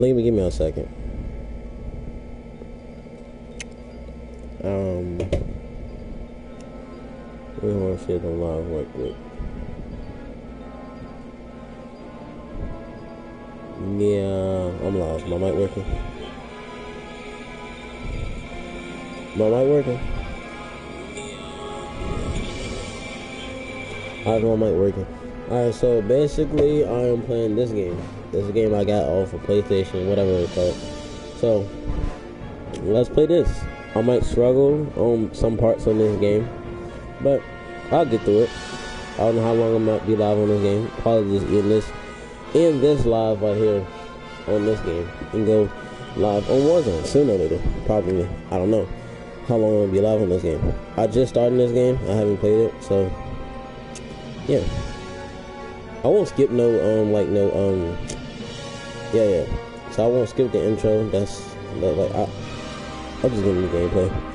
Give me a second. We want to shit on live work with. Yeah, I'm live. My mic working? My mic working? How's my mic working? Alright, so basically I am playing this game. This is a game I got off of PlayStation, whatever it's called. So, let's play this. I might struggle on some parts on this game, but I'll get through it. I don't know how long I might be live on this game. Probably just end this live right here on this game and go live on Warzone sooner or later. Probably. I don't know how long I'm gonna be live on this game. I just started this game. I haven't played it, so yeah. I won't skip no yeah. So I won't skip the intro. I'll just get into the gameplay.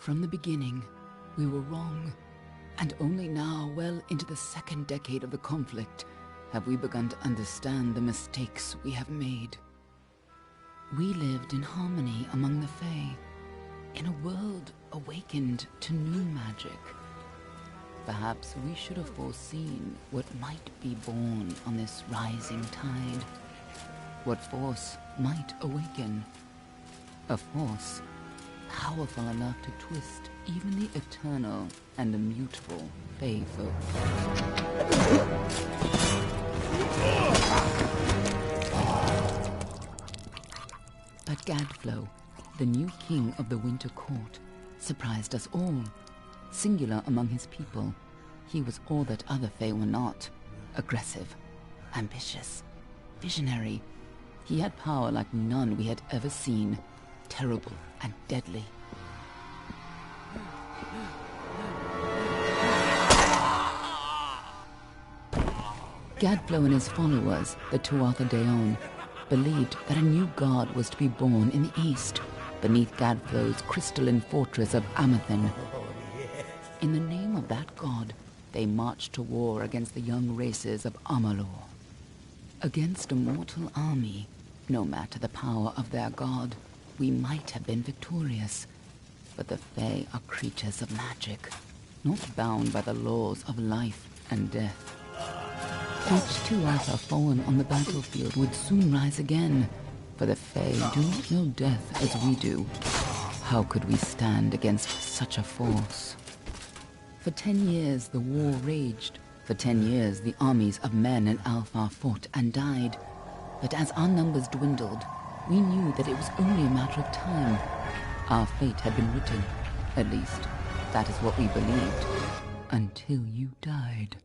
From the beginning, we were wrong, and only now, well into the second decade of the conflict, have we begun to understand the mistakes we have made. We lived in harmony among the Fae, in a world awakened to new magic. Perhaps we should have foreseen what might be born on this rising tide. What force might awaken. A force powerful enough to twist even the eternal and immutable Fae folk. But Gadflow, the new king of the Winter Court, surprised us all. Singular among his people, he was all that other Fae were not. Aggressive, ambitious, visionary. He had power like none we had ever seen. Terrible and deadly. Gadflow and his followers, the Tuatha Deon, believed that a new god was to be born in the east, beneath Gadflow's crystalline fortress of Amathen. In the name of that god, they marched to war against the young races of Amalur. Against a mortal army, no matter the power of their god, we might have been victorious, but the Fae are creatures of magic, not bound by the laws of life and death. Each Tuatha fallen on the battlefield would soon rise again, for the Fae do not know death as we do. How could we stand against such a force? For 10 years the war raged. For 10 years the armies of Men and Alpha fought and died. But as our numbers dwindled, we knew that it was only a matter of time. Our fate had been written. At least, that is what we believed. Until you died.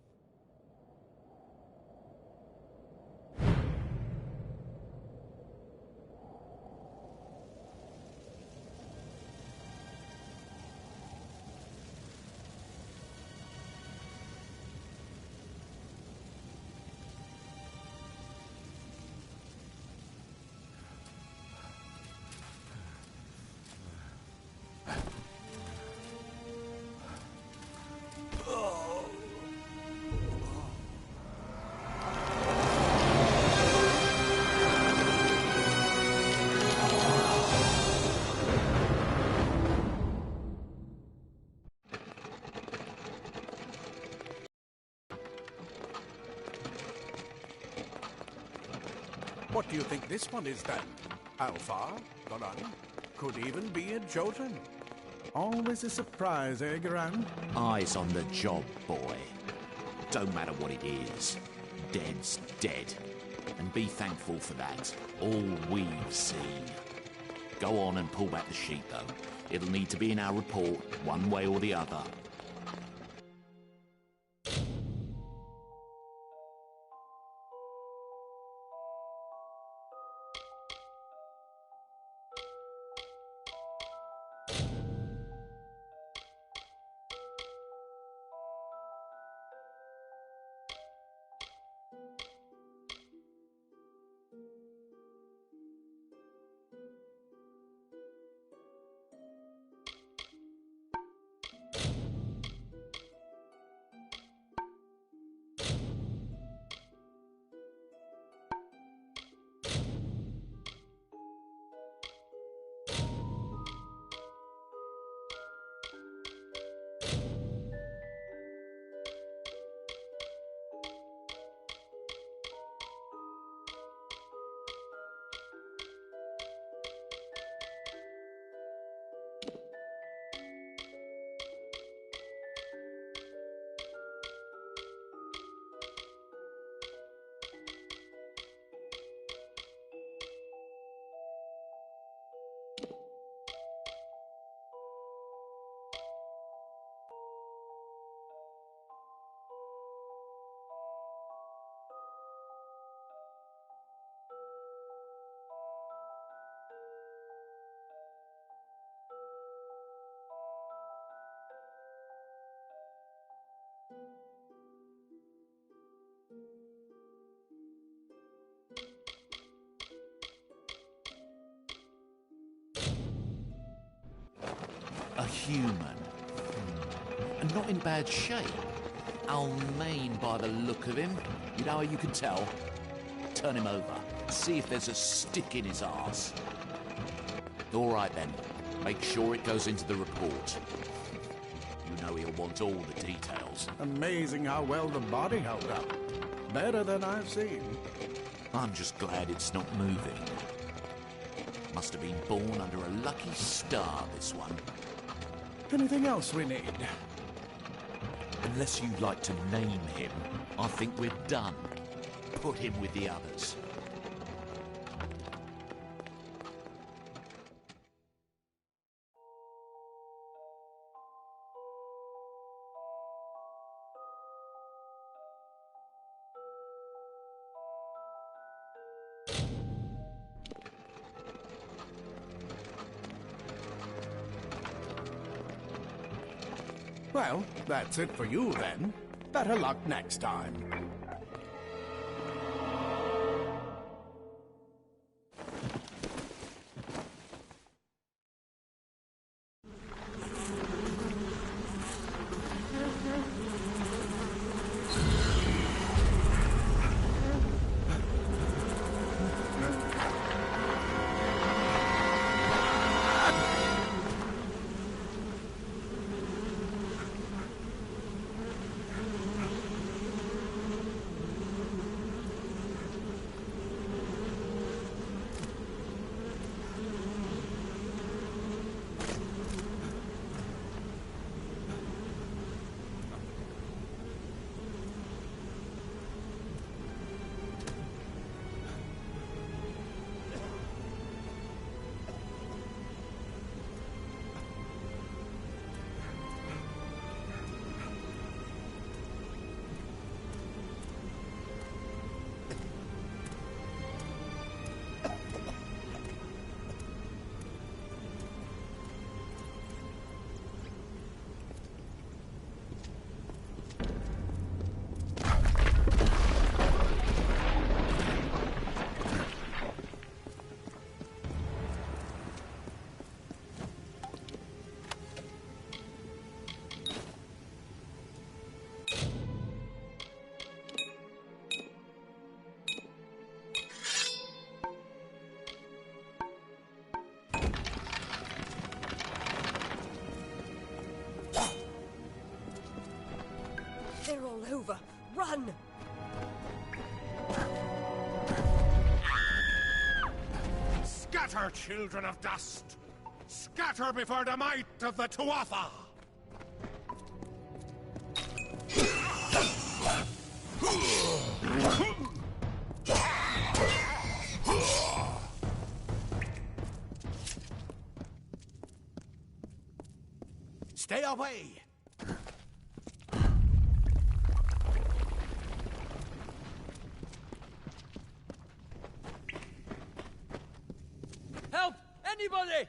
What do you think this one is then? Alpha, Goran, could even be a Jotun. Always a surprise, eh, Goran? Eyes on the job, boy. Don't matter what it is. Dead's dead. And be thankful for that. All we've seen. Go on and pull back the sheet, though. It'll need to be in our report, one way or the other. A human. And not in bad shape. Almain by the look of him. You know how you can tell? Turn him over. See if there's a stick in his arse. All right then. Make sure it goes into the report. You know he'll want all the details. Amazing how well the body held up. Better than I've seen. I'm just glad it's not moving. Must have been born under a lucky star, this one. Anything else we need? Unless you'd like to name him, I think we're done. Put him with the others. Well, that's it for you then. Better luck next time. They're all over. Run! Scatter, children of dust! Scatter before the might of the Tuatha! Stay away! Help! Anybody!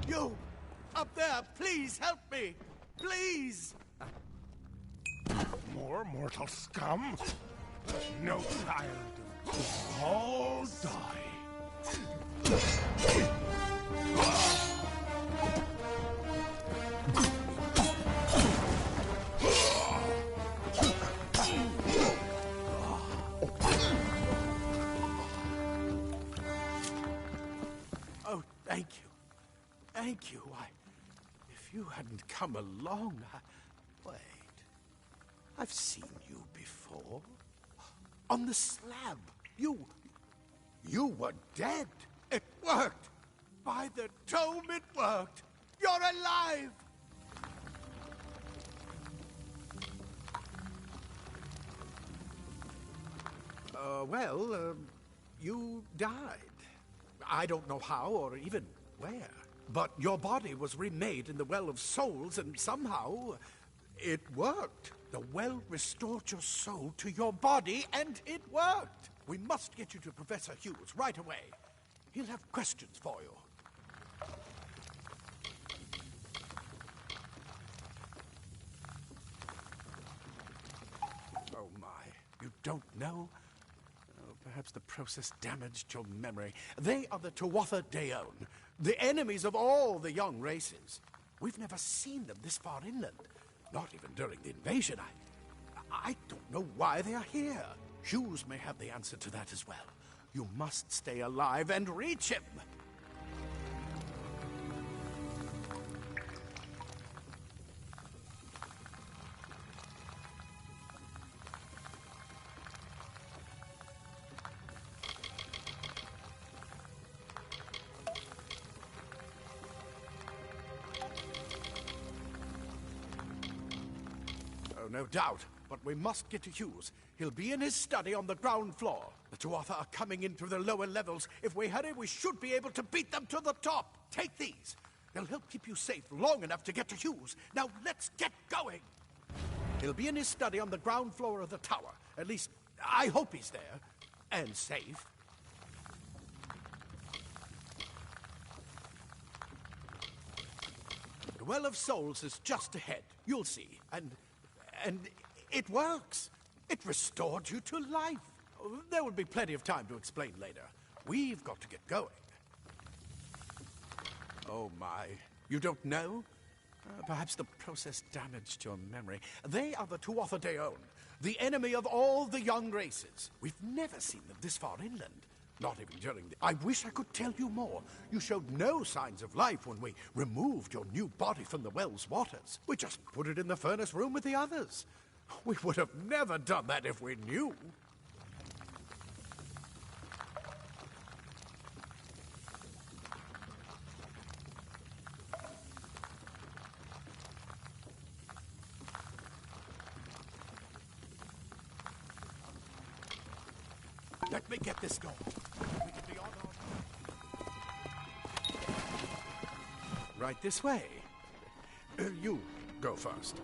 You! Up there, please help me! Please! More mortal scum? No child. All die. Oh, thank you. Thank you. If you hadn't come along, Wait. I've seen you before. On the slab. You were dead. It worked. By the tome, it worked. You're alive. You died. I don't know how or even where. But your body was remade in the Well of Souls, and somehow it worked. The well restored your soul to your body, and it worked. We must get you to Professor Hughes right away. He'll have questions for you. Oh, my. You don't know? Oh, perhaps the process damaged your memory. They are the Tuatha Deon, the enemies of all the young races. We've never seen them this far inland. Not even during the invasion. I don't know why they are here. Hughes may have the answer to that as well. You must stay alive and reach him. Oh, no doubt. But we must get to Hughes. He'll be in his study on the ground floor. The Tuatha are coming in through the lower levels. If we hurry, we should be able to beat them to the top. Take these. They'll help keep you safe long enough to get to Hughes. Now, let's get going. He'll be in his study on the ground floor of the tower. At least, I hope he's there. And safe. The Well of Souls is just ahead. You'll see. And it works. It restored you to life. There will be plenty of time to explain later. We've got to get going. Oh, my. You don't know? Perhaps the process damaged your memory. They are the Tuatha Deon, the enemy of all the young races. We've never seen them this far inland. Not even during the... I wish I could tell you more. You showed no signs of life when we removed your new body from the well's waters. We just put it in the furnace room with the others. We would have never done that if we knew. Let me get this going. We can be on our... Right this way. You go first.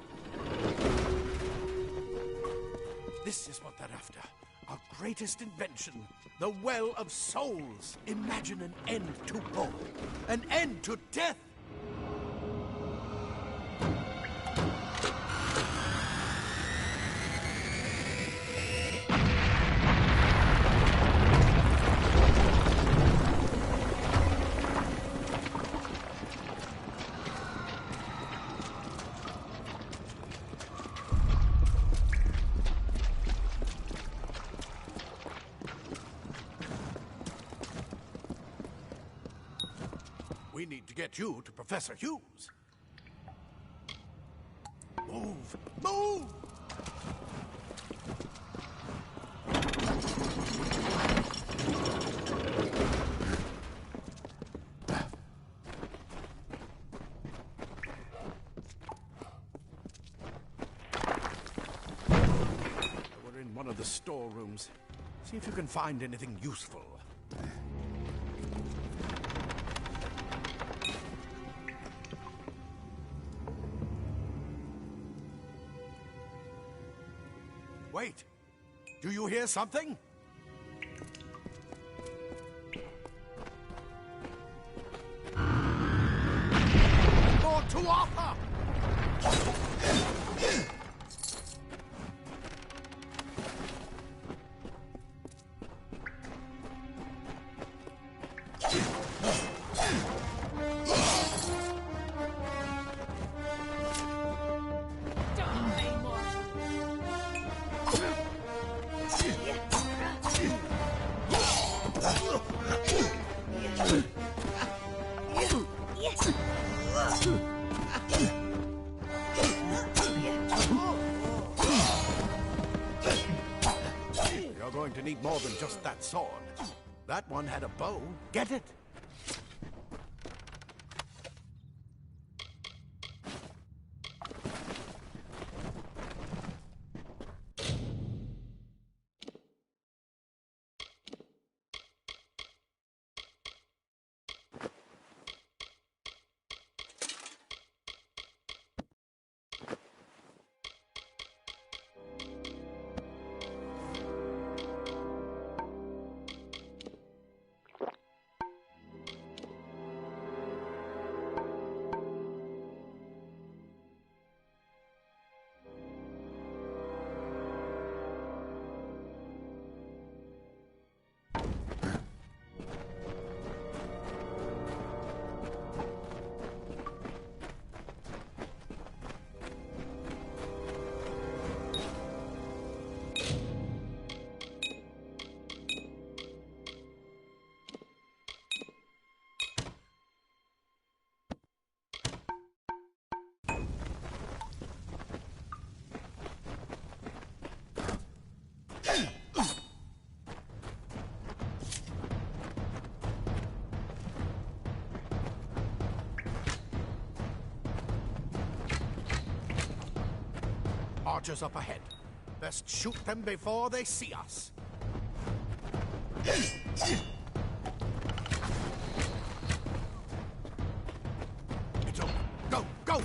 This is what they're after. Our greatest invention. The Well of Souls. Imagine an end to woe. An end to death. We need to get you to Professor Hughes. Move! Move! We're in one of the storerooms. See if you can find anything useful. Wait! Do you hear something? Tuatha! You're going to need more than just that sword. That one had a bow. Get it? Archers up ahead. Best shoot them before they see us. It's over. Go, go!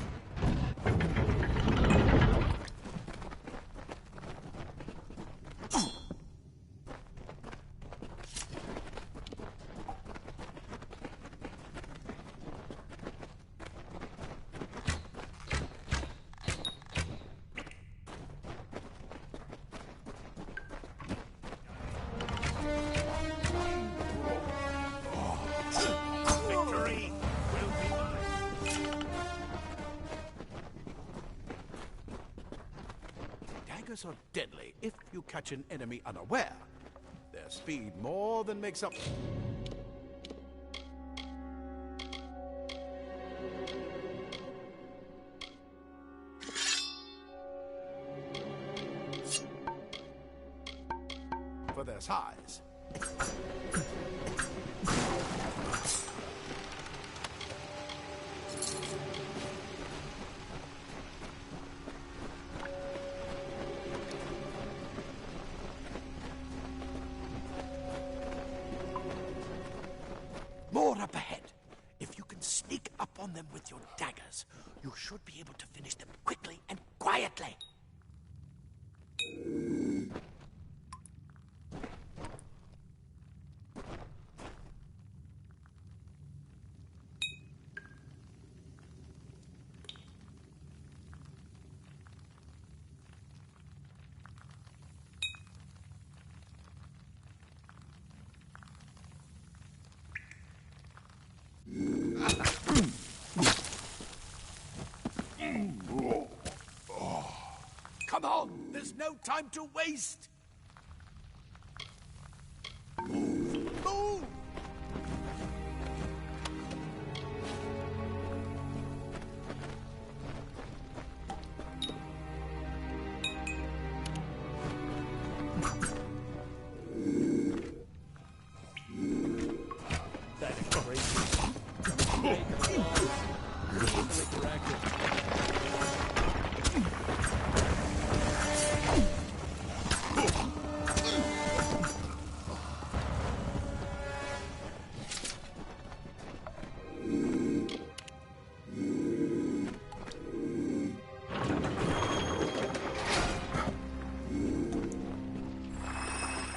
Daggers are deadly if you catch an enemy unaware. Their speed more than makes up. For their size. More up ahead. If you can sneak up on them with your daggers, you should be able to finish them quickly and quietly. Come on! There's no time to waste! Move! That is crazy.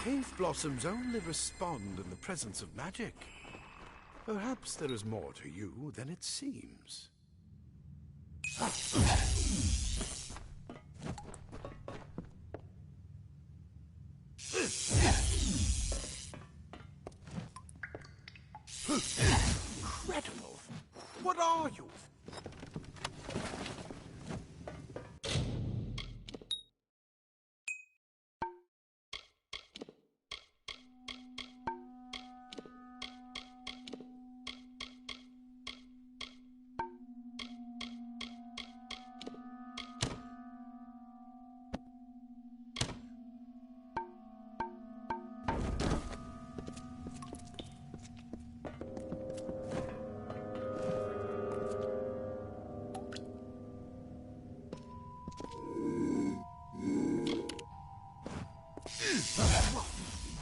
Cave blossoms only respond in the presence of magic. Perhaps there is more to you than it seems. Incredible! What are you?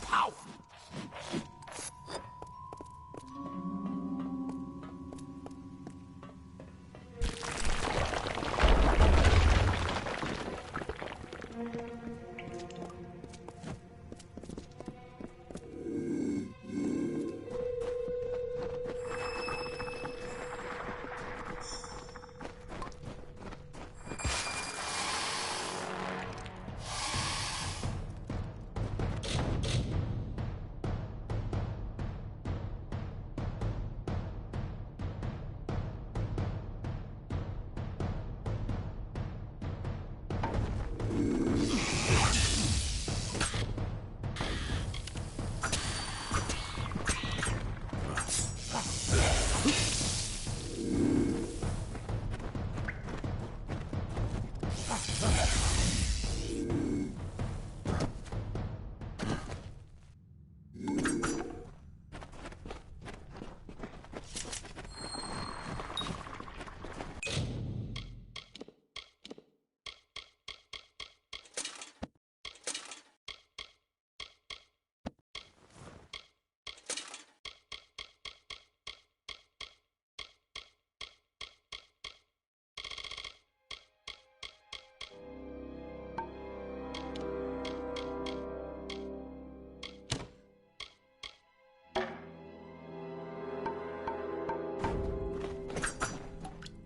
Power!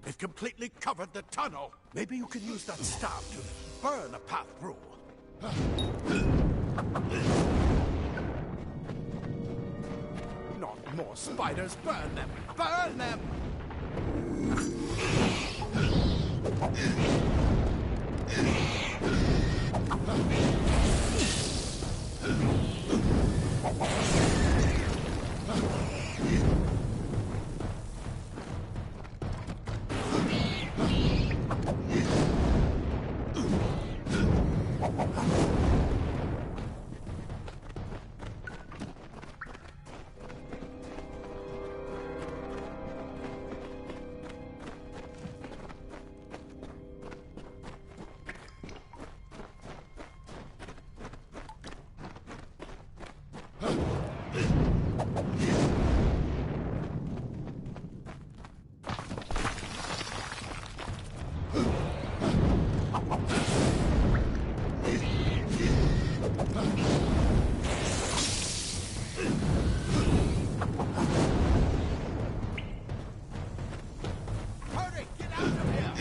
It completely covered the tunnel. Maybe you can use that staff to burn a path through. Not more spiders. Burn them! Burn them! Hurry! Get out of here!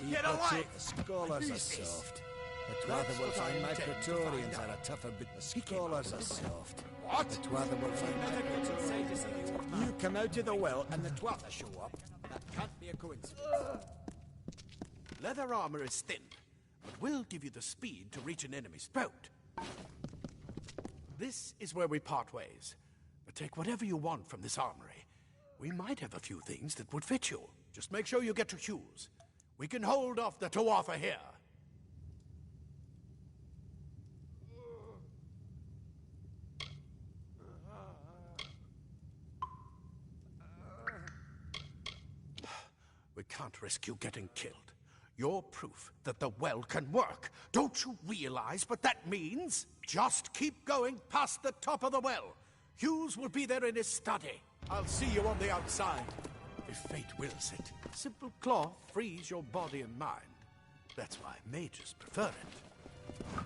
Get away! The scholars are soft. The Twather will find my Praetorians are a tougher bit. The scholars are soft. What? The Twather will find my Praetorians are a tougher. You come out of the well and the Twather show up. That can't be a coincidence. Leather armor is thin, but will give you the speed to reach an enemy's throat. This is where we part ways. Take whatever you want from this armory. We might have a few things that would fit you. Just make sure you get to Hughes. We can hold off the Tuatha here. We can't risk you getting killed. You're proof that the well can work. Don't you realize what that means? Just keep going past the top of the well. Hughes will be there in his study. I'll see you on the outside, if fate wills it. Simple cloth frees your body and mind. That's why mages prefer it.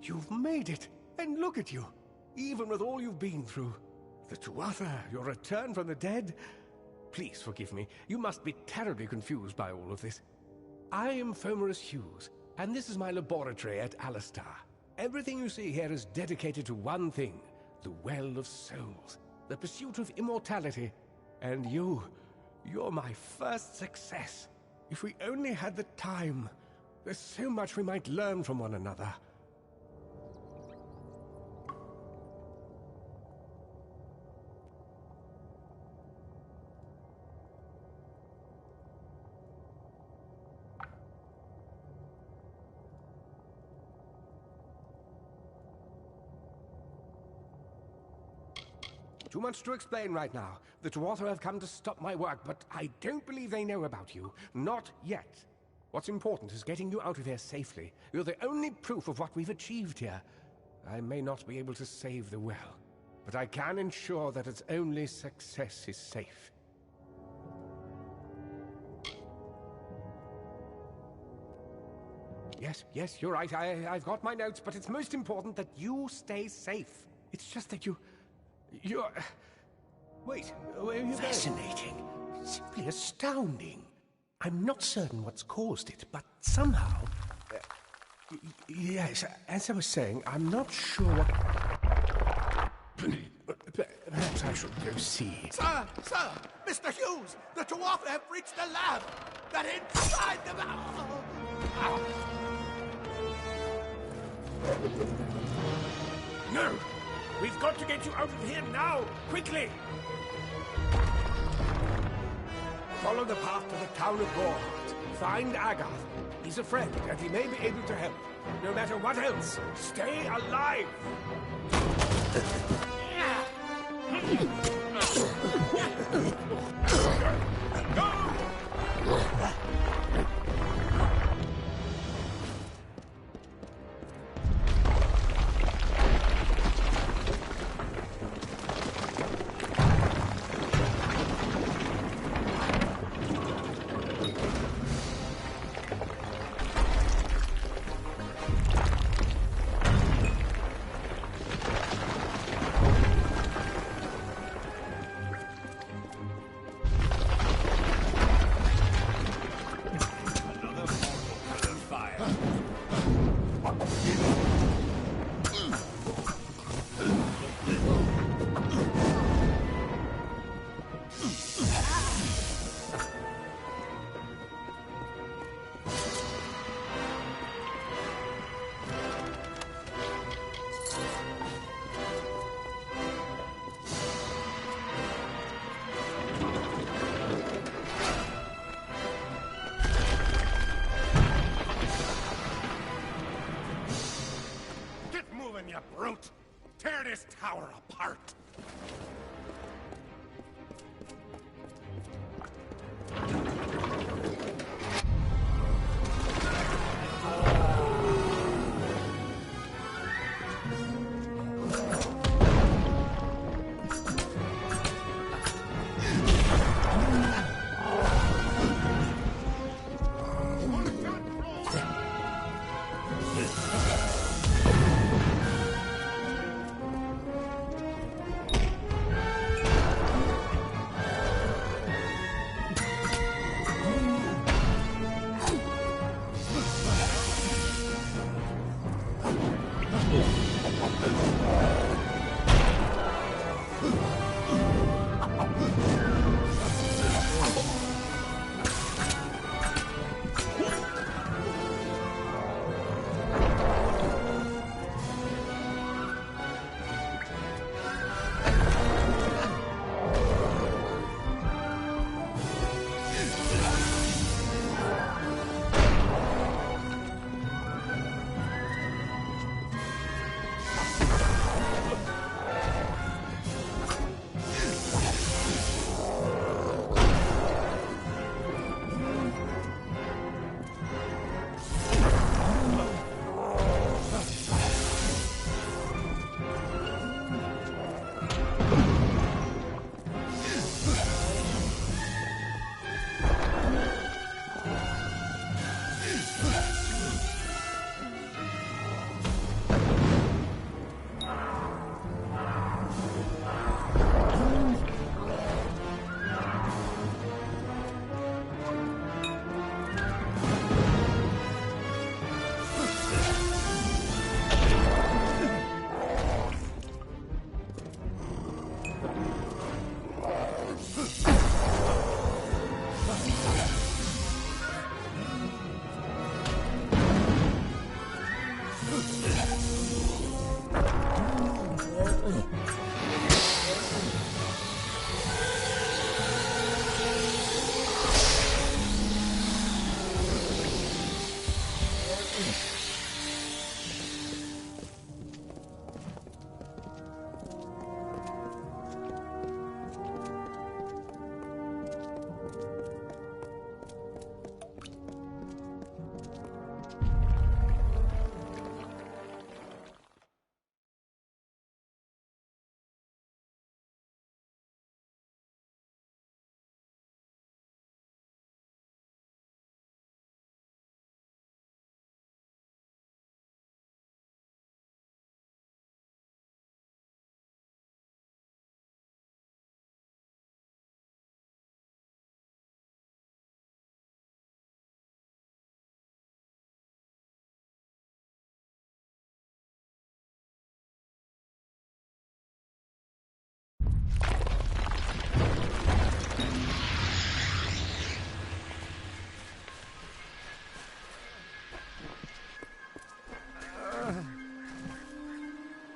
You've made it, and look at you. Even with all you've been through. The Tuatha, your return from the dead. Please forgive me. You must be terribly confused by all of this. I am Fomerus Hughes, and this is my laboratory at Alistar. Everything you see here is dedicated to one thing, the Well of Souls, the pursuit of immortality. And you're my first success. If we only had the time, there's so much we might learn from one another. Too much to explain right now. The Tuatha have come to stop my work, but I don't believe they know about you. Not yet. What's important is getting you out of here safely. You're the only proof of what we've achieved here. I may not be able to save the well, but I can ensure that its only success is safe. Yes, you're right. I've got my notes, but it's most important that you stay safe. It's just that you're... Wait, where are you going? Fascinating. Simply astounding. I'm not certain what's caused it, but somehow... Yes, as I was saying, I'm not sure what... Perhaps I should go see. Sir! Mr. Hughes! The Tuatha have reached the lab! They're inside the lab! No! We've got to get you out of here now! Quickly! Follow the path to the town of Gorhart. Find Agath. He's a friend, and he may be able to help. No matter what else, stay alive! brute! Tear this tower apart!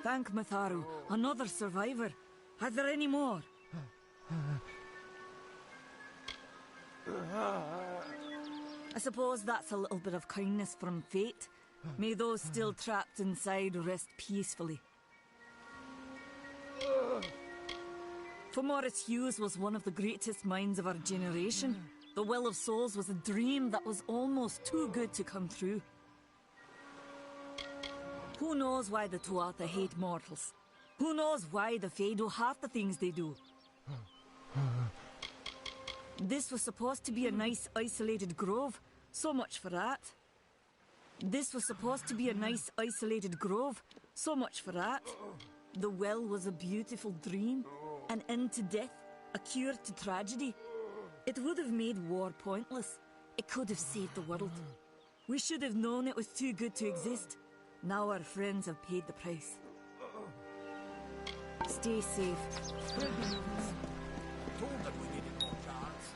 Thank Matharu, another survivor. Are there any more? I suppose that's a little bit of kindness from fate. May those still trapped inside rest peacefully. For Morris Hughes was one of the greatest minds of our generation. The Well of Souls was a dream that was almost too good to come true. Who knows why the Tuatha hate mortals? Who knows why the Fae do half the things they do? This was supposed to be a nice isolated grove. So much for that. This was supposed to be a nice isolated grove. So much for that. The well was a beautiful dream. An end to death. A cure to tragedy. It would have made war pointless. It could have saved the world. We should have known it was too good to exist. Now our friends have paid the price. Stay safe. Told them we needed more guards.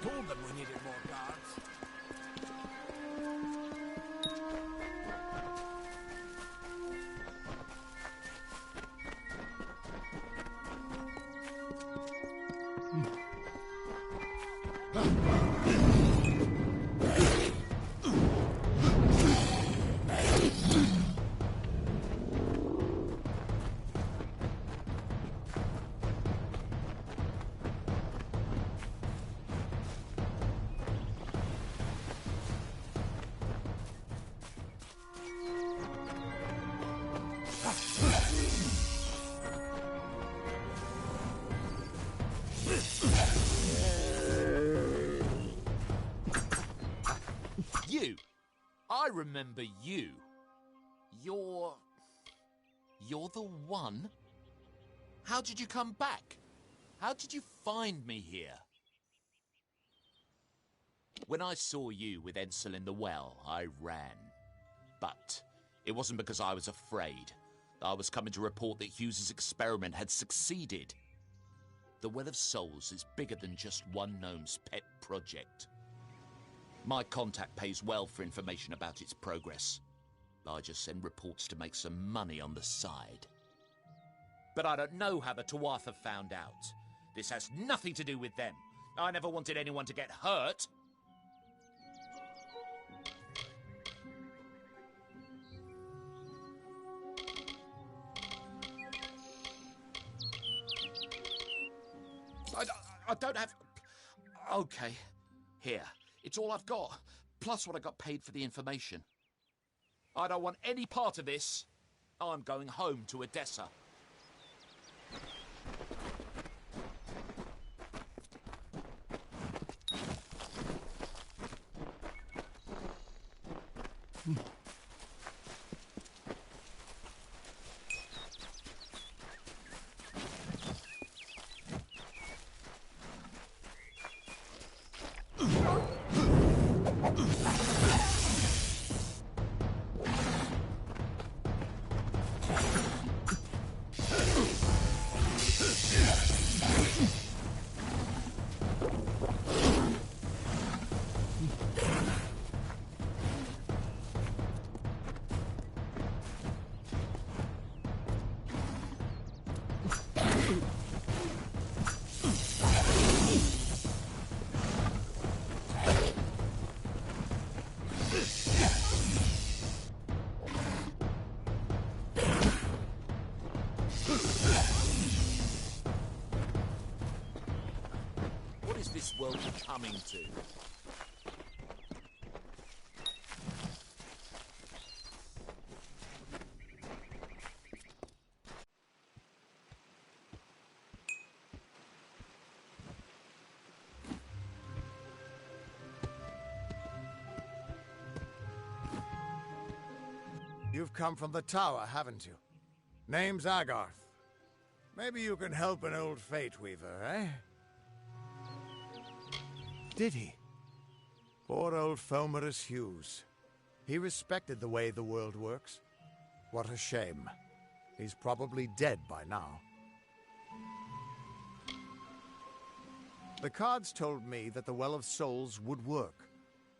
Told them we needed more guards. You! I remember you. You're the one? How did you come back? How did you find me here? When I saw you with Edsel in the well, I ran. But it wasn't because I was afraid. I was coming to report that Hughes's experiment had succeeded. The Well of Souls is bigger than just one gnome's pet project. My contact pays well for information about its progress. I just send reports to make some money on the side. But I don't know how the Tuatha found out. This has nothing to do with them. I never wanted anyone to get hurt. I don't have... Okay, here. It's all I've got, plus what I got paid for the information. I don't want any part of this. I'm going home to Odessa. What is this world coming to? You've come from the tower, haven't you? Name's Agarth. Maybe you can help an old fate weaver, eh? Did he? Poor old Fomerus Hughes. He respected the way the world works. What a shame. He's probably dead by now. The cards told me that the Well of Souls would work,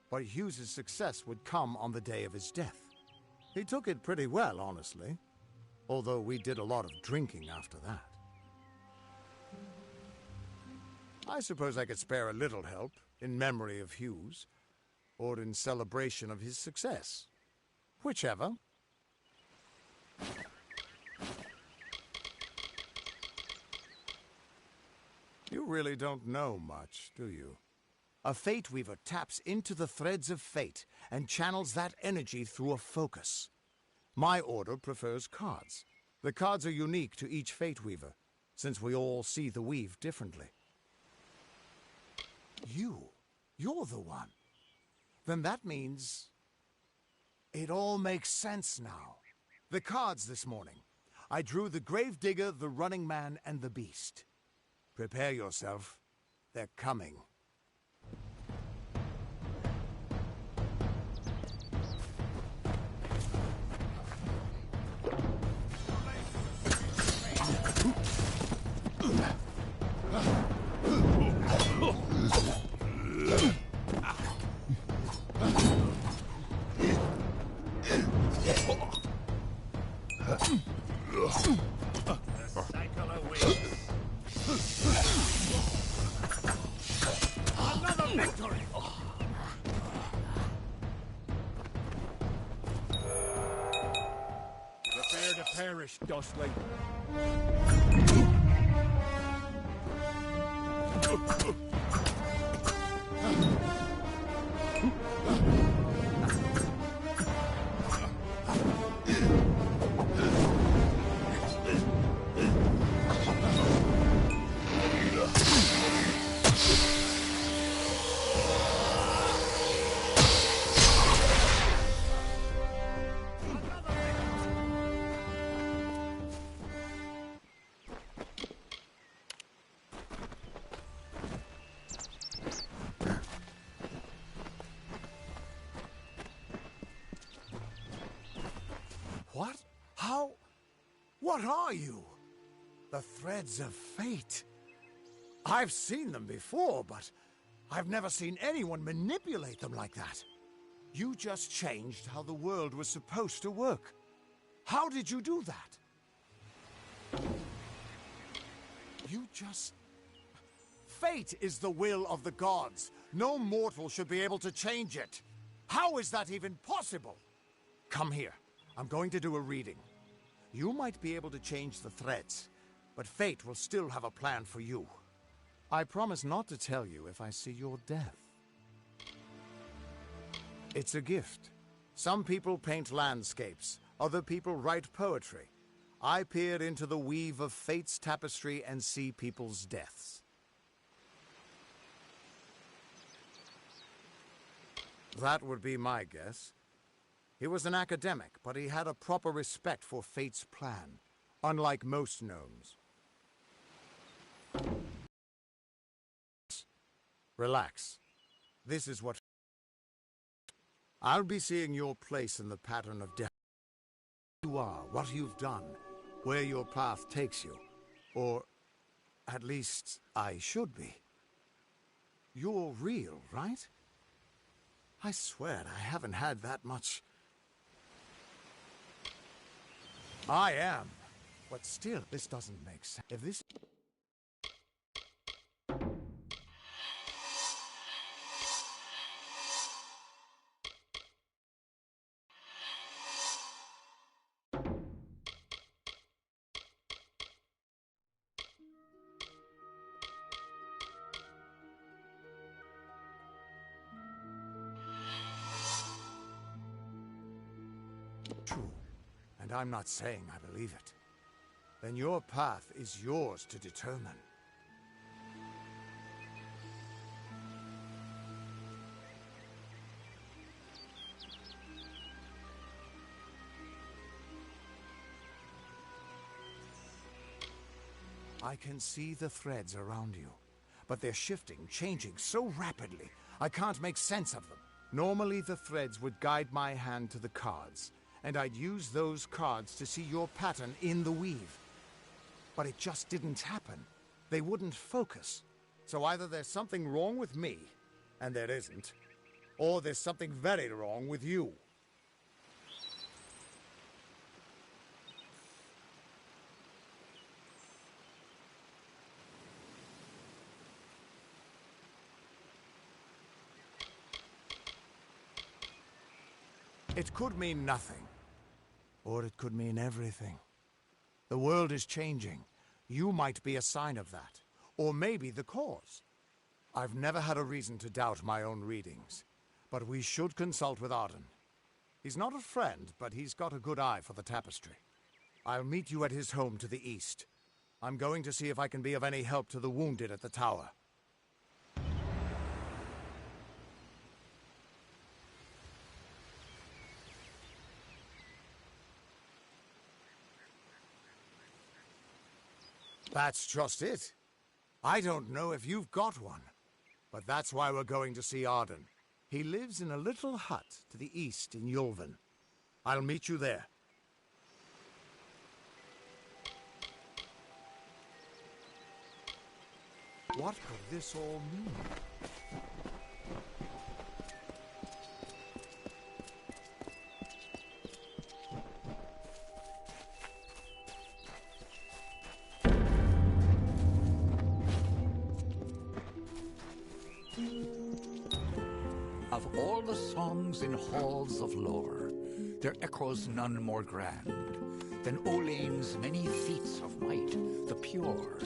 but Hughes's success would come on the day of his death. He took it pretty well, honestly, although we did a lot of drinking after that. I suppose I could spare a little help in memory of Hughes, or in celebration of his success. Whichever. You really don't know much, do you? A Fate Weaver taps into the threads of fate and channels that energy through a focus. My order prefers cards. The cards are unique to each Fate Weaver, since we all see the weave differently. You're the one. Then that means it all makes sense now. The cards this morning. I drew the Gravedigger, the Running Man, and the Beast. Prepare yourself. They're coming. Another victory! Prepare to perish, Dustling. What? How? What are you? The threads of fate. I've seen them before, but I've never seen anyone manipulate them like that. You just changed how the world was supposed to work. How did you do that? You just... Fate is the will of the gods. No mortal should be able to change it. How is that even possible? Come here. I'm going to do a reading. You might be able to change the threads, but fate will still have a plan for you. I promise not to tell you if I see your death. It's a gift. Some people paint landscapes, other people write poetry. I peer into the weave of fate's tapestry and see people's deaths. That would be my guess. He was an academic, but he had a proper respect for fate's plan, unlike most gnomes. Relax. This is what... I'll be seeing your place in the pattern of death. Who you are, what you've done, where your path takes you. Or, at least, I should be. You're real, right? I swear I haven't had that much... I am. But still, this doesn't make sense. If this... True. And I'm not saying I believe it. Then your path is yours to determine. I can see the threads around you, but they're shifting, changing so rapidly, I can't make sense of them. Normally the threads would guide my hand to the cards, and I'd use those cards to see your pattern in the weave. But it just didn't happen. They wouldn't focus. So either there's something wrong with me, and there isn't, or there's something very wrong with you. It could mean nothing, or it could mean everything. The world is changing. You might be a sign of that, or maybe the cause. I've never had a reason to doubt my own readings, but we should consult with Arden. He's not a friend, but he's got a good eye for the tapestry. I'll meet you at his home to the east. I'm going to see if I can be of any help to the wounded at the tower. That's just it. I don't know if you've got one, but that's why we're going to see Arden. He lives in a little hut to the east in Yulven. I'll meet you there. What could this all mean? Of all the songs in halls of lore, there echoes none more grand than Olane's many feats of might, the pure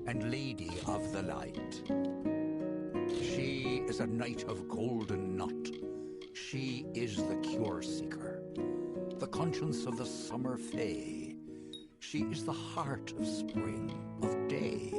and lady of the light. She is a knight of golden knot. She is the cure seeker, the conscience of the summer fae. She is the heart of spring, of day.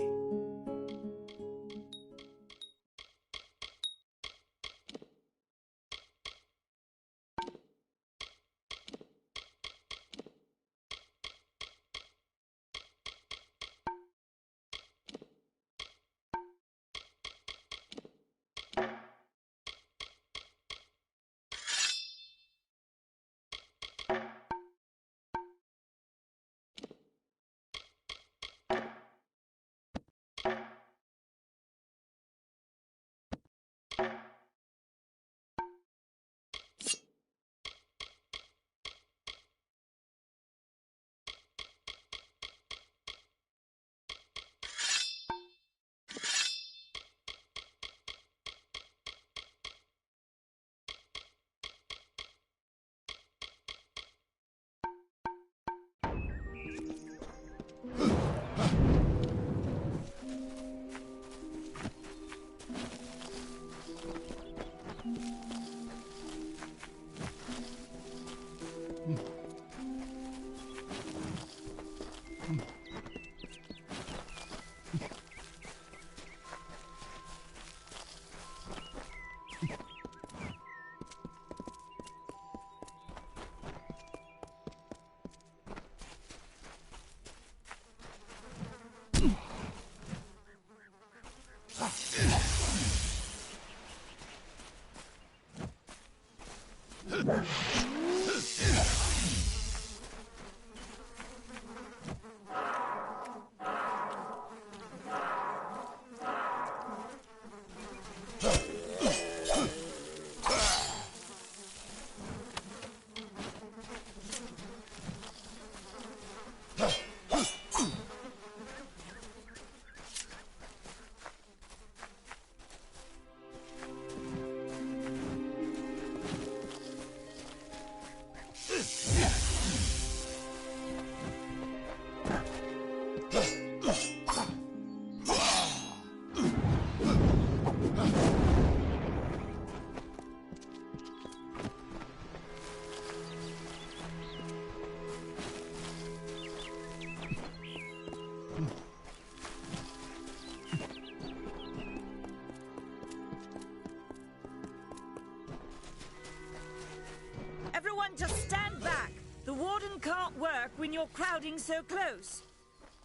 Everyone just stand back. The warden can't work when you're crowding so close.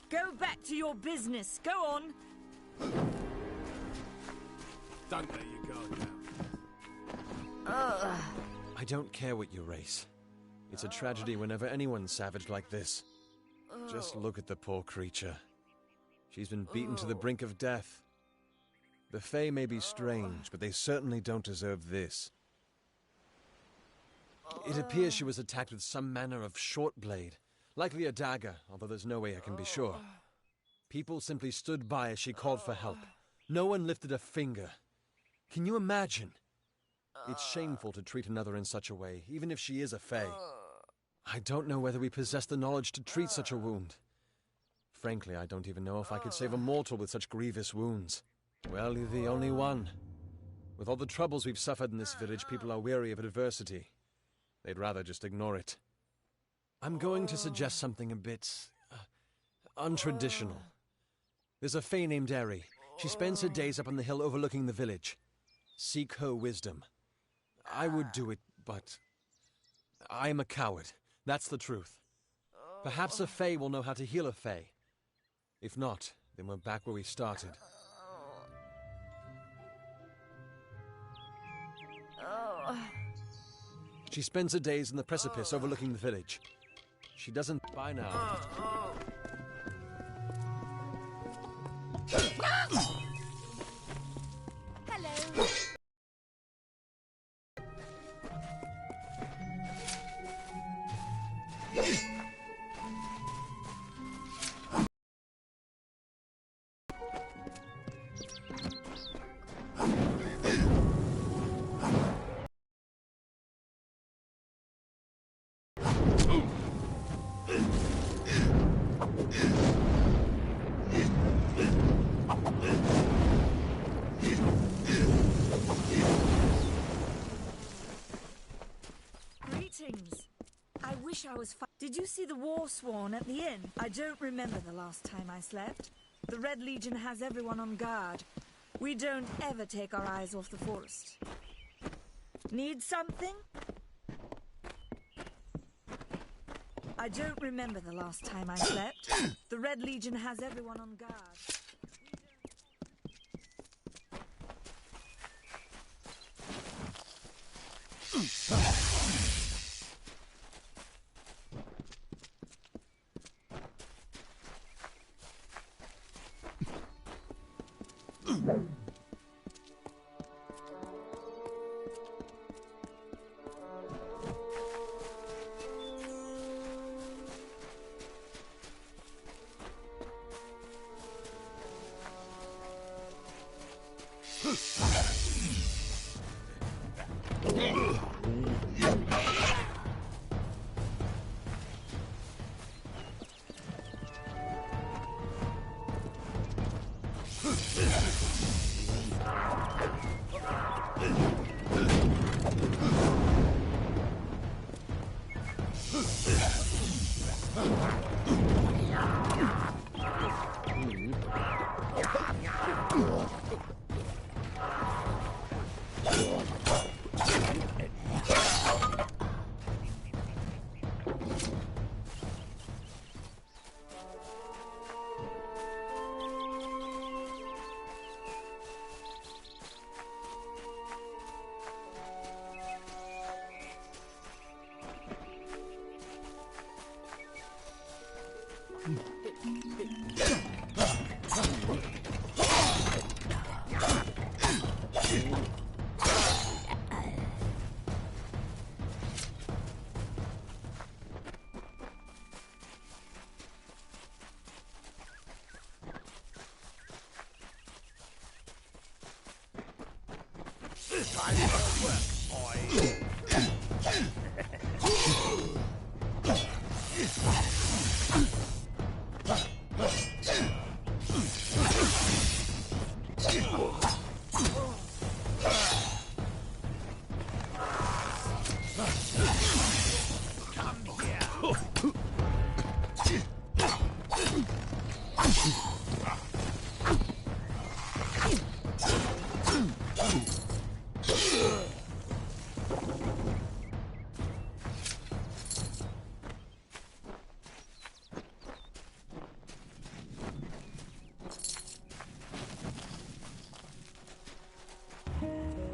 Go back to your business. Go on. Don't let you go now. I don't care what you race. It's a tragedy whenever anyone's savaged like this. Just look at the poor creature. She's been beaten to the brink of death. The Fae may be strange, but they certainly don't deserve this. It appears she was attacked with some manner of short blade, likely a dagger, although there's no way I can be sure. People simply stood by as she called for help. No one lifted a finger. Can you imagine? It's shameful to treat another in such a way, even if she is a Fae. I don't know whether we possess the knowledge to treat such a wound. Frankly, I don't even know if I could save a mortal with such grievous wounds. Well, you're the only one. With all the troubles we've suffered in this village, people are weary of adversity. They'd rather just ignore it. I'm going to suggest something a bit untraditional. There's a Fae named Eri. She spends her days up on the hill overlooking the village. Seek her wisdom. I would do it, but I'm a coward. That's the truth. Perhaps a Fae will know how to heal a Fae. If not, then we're back where we started. She spends her days in the precipice overlooking the village. She doesn't by now. Hello. I wish I was Did you see the war sworn at the inn? I don't remember the last time I slept. The Red Legion has everyone on guard. We don't ever take our eyes off the forest. Need something? I don't remember the last time I slept. The Red Legion has everyone on guard. Time for work, boy.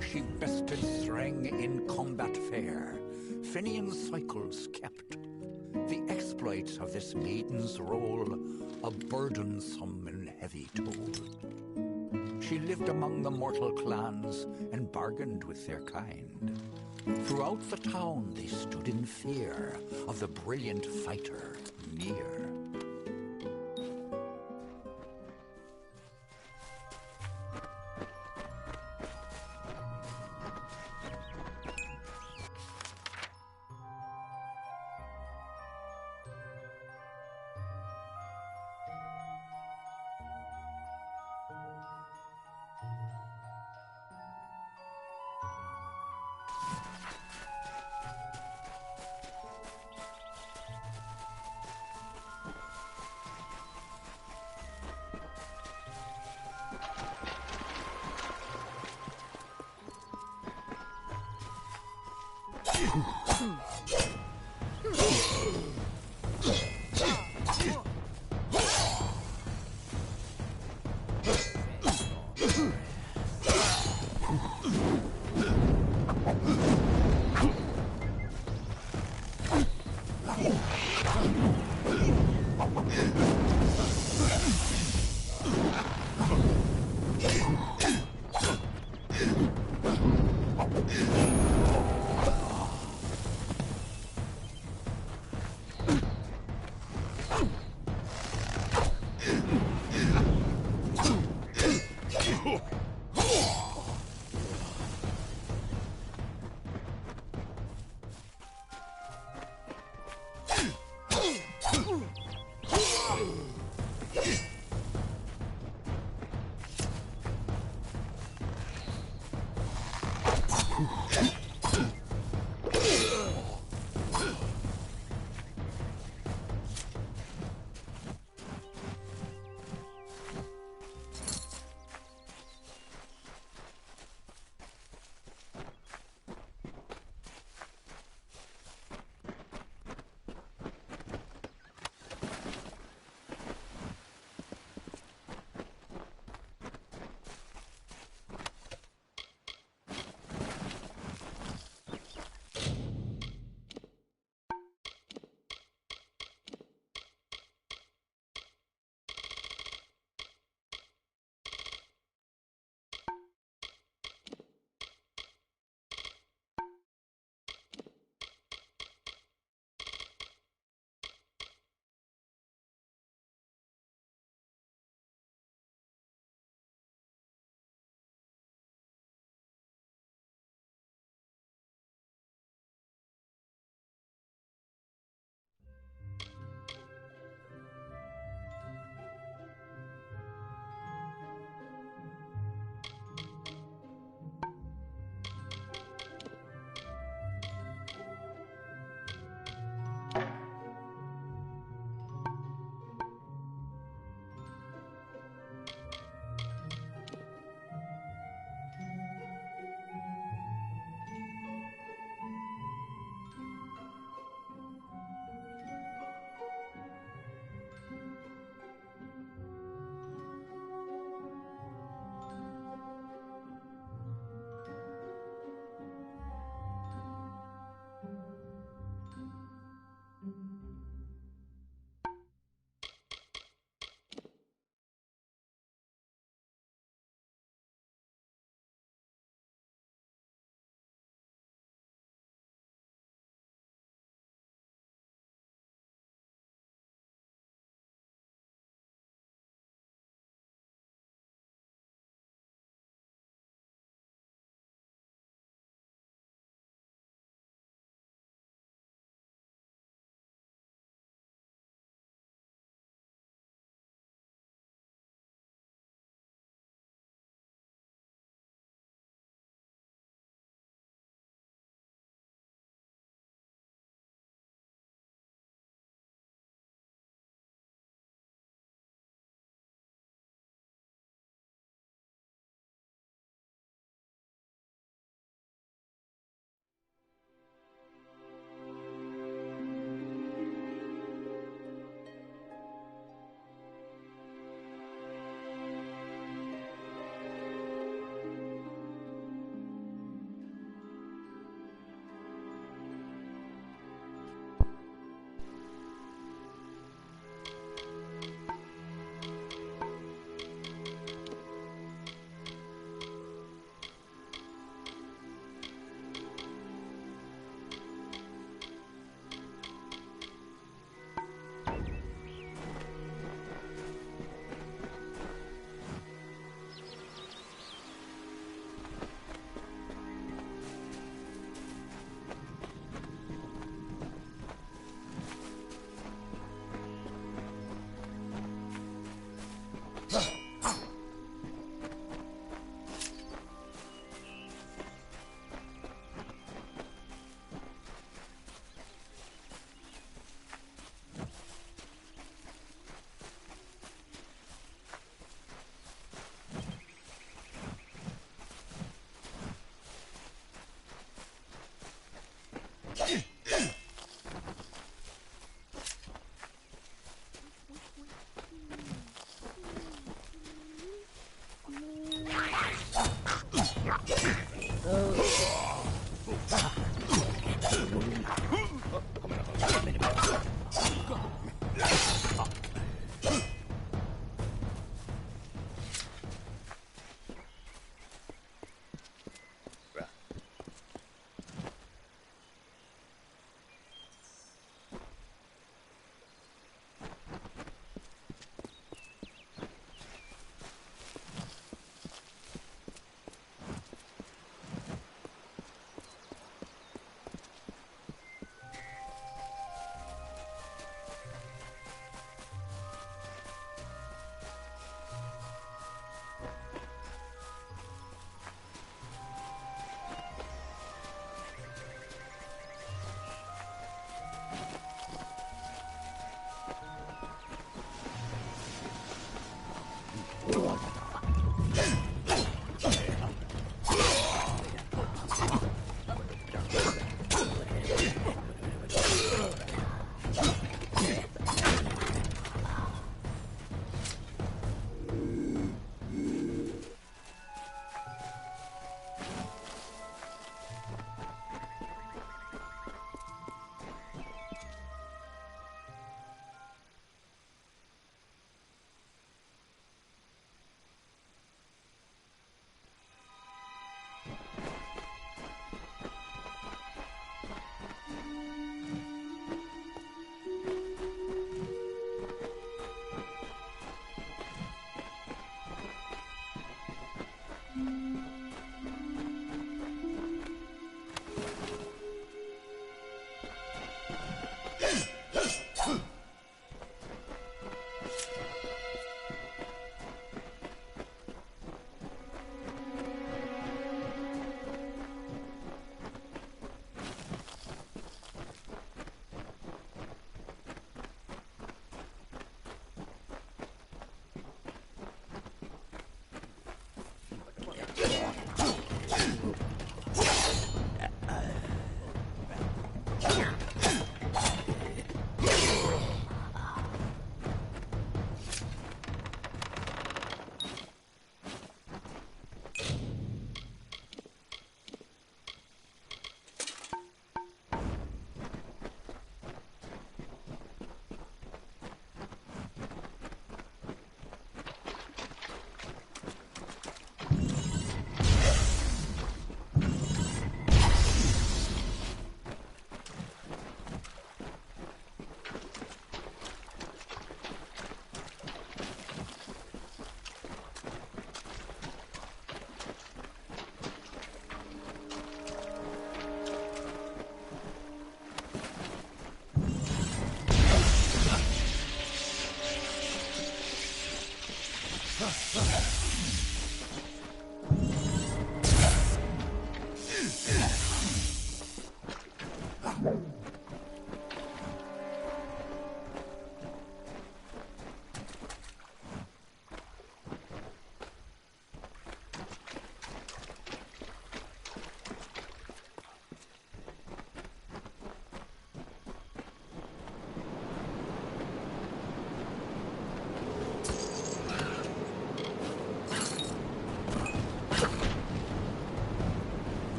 She bested Threng in combat fair. Fenian cycles kept. The exploits of this maiden's role, a burdensome and heavy toll. she lived among the mortal clans and bargained with their kind. Throughout the town they stood in fear of the brilliant fighter near.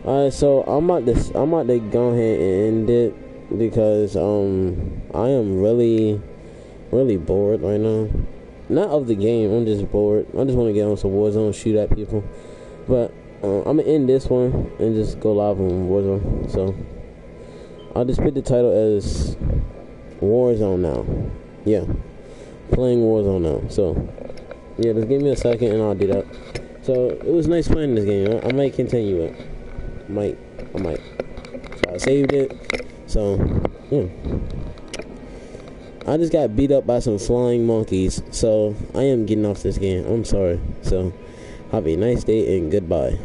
Alright, so I'm about to go ahead and end it because I am really bored right now. Not of the game, I'm just bored. I just want to get on some Warzone, shoot at people. But I'm gonna end this one and just go live on Warzone. So I'll just put the title as Warzone now. Yeah, playing Warzone now. So yeah, just give me a second and I'll do that. So it was nice playing this game. I might continue it. I might. So I saved it. So yeah. I just got beat up by some flying monkeys. So I am getting off this game. I'm sorry. So have a nice day and goodbye.